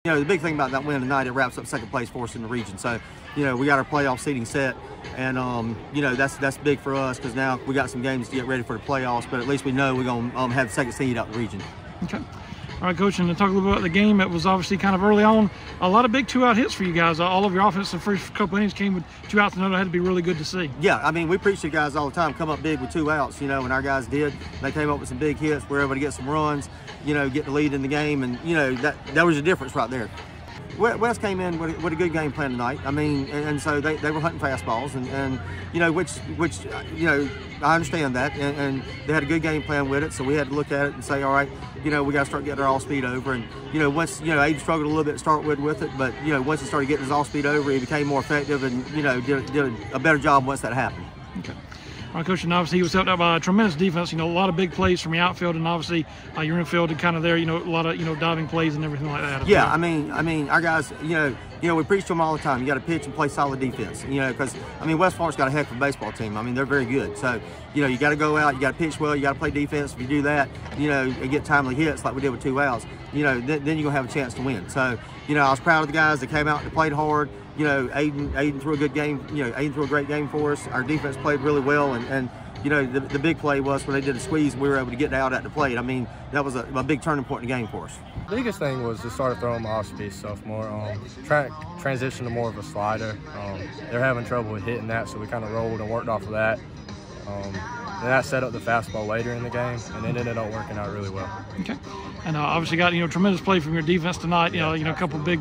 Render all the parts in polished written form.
You know, the big thing about that win tonight, it wraps up second place for us in the region. So, you know, we got our playoff seeding set, and you know, that's big for us because now we got some games to get ready for the playoffs. But at least we know we're gonna have the second seed out the region. Okay. All right, Coach, and to talk a little bit about the game, it was obviously kind of early on. A lot of big two-out hits for you guys. All of your offense the first couple innings came with 2 outs, and that had to be really good to see. Yeah, I mean, we preach to you guys all the time, come up big with 2 outs, you know, and our guys did. They came up with some big hits. We were able to get some runs, you know, get the lead in the game, and, you know, that was the difference right there. West came in with a good game plan tonight. I mean, and so they were hunting fastballs, and you know, which you know, I understand that, and they had a good game plan with it. So we had to look at it and say, all right, you know, we got to start getting our all speed over. And you know, once, you know, Aydin struggled a little bit to start with it, but you know, once he started getting his all speed over, he became more effective, and you know, did a better job once that happened. Okay. All right, Coach, and obviously he was helped out by a tremendous defense. You know, a lot of big plays from the outfield, and obviously your infield and kind of there. You know, a lot of diving plays and everything like that. Yeah, I mean, our guys. You know, we preach to them all the time. You got to pitch and play solid defense. You know, because I mean, West Florence got a heck of a baseball team. I mean, they're very good. So, you know, you got to go out. You got to pitch well. You got to play defense. If you do that, you know, and get timely hits like we did with 2 outs, you know, then you're gonna have a chance to win. So, you know, I was proud of the guys that came out and played hard. You know, Aydin threw a good game. You know, Aydin threw a great game for us. Our defense played really well, and you know, the big play was when they did a squeeze and we were able to get out at the plate. I mean, that was a big turning point in the game for us. The biggest thing was to start throwing my off-speed stuff more, transition to more of a slider. They're having trouble with hitting that, so we kind of rolled and worked off of that. And that set up the fastball later in the game, and it ended up working out really well. Okay. And obviously got, you know, tremendous play from your defense tonight. You know, a couple big,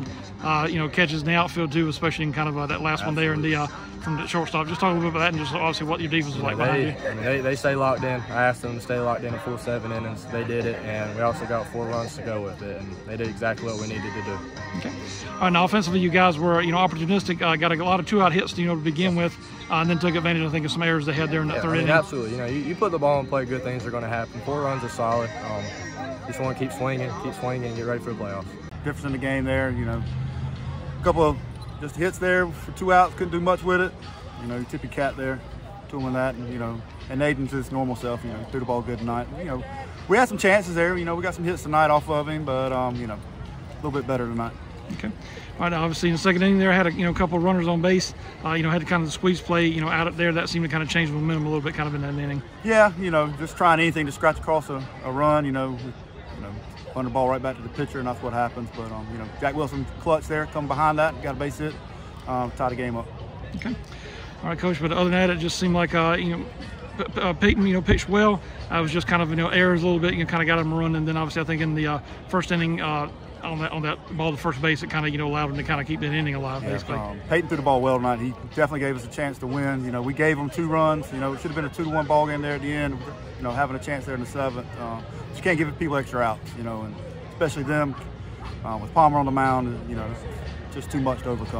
you know, catches in the outfield too, especially in kind of that last one there in the from the shortstop. Just talk a little bit about that and just obviously what your defense was like behind you. I mean, they stay locked in. I asked them to stay locked in a full 7 innings. They did it, and we also got 4 runs to go with it, and they did exactly what we needed to do. Okay. All right, now offensively, you guys were, you know, opportunistic. Got a lot of 2-out hits, you know, to begin with, and then took advantage, I think, of some errors they had there in that third inning. Absolutely. You know, you put the ball in play, good things are going to happen. 4 runs is solid. Just want to keep swinging, and get ready for the playoffs. Difference in the game there, you know, a couple of just hits there for 2 outs, couldn't do much with it. You know, you tip your cap there to him on that, and you know, and Aydin's his normal self. You know, threw the ball good tonight. You know, we had some chances there. You know, we got some hits tonight off of him, but you know, a little bit better tonight. Okay. All right. Obviously, in the second inning, there had a couple of runners on base. You know, had to kind of the squeeze play. You know, out up there that seemed to kind of change the momentum a little bit, kind of in that inning. Yeah. You know, just trying anything to scratch across a run. You know, run the ball right back to the pitcher, and that's what happens. But you know, Jack Wilson clutch there, come behind that, got a base hit, tie the game up. Okay. All right, Coach. But other than that, it just seemed like you know, Peyton, you know, pitched well. I was just kind of, you know, errors a little bit. You know, kind of got him a run, and then obviously I think in the first inning on that ball to first base, it kind of, you know, allowed him to kind of keep that inning alive, basically. Peyton threw the ball well tonight. He definitely gave us a chance to win. You know, we gave him 2 runs. You know, it should have been a 2-1 ball game there at the end. You know, having a chance there in the 7th. You can't give people extra outs. You know, and especially them with Palmer on the mound. You know, it's just too much to overcome.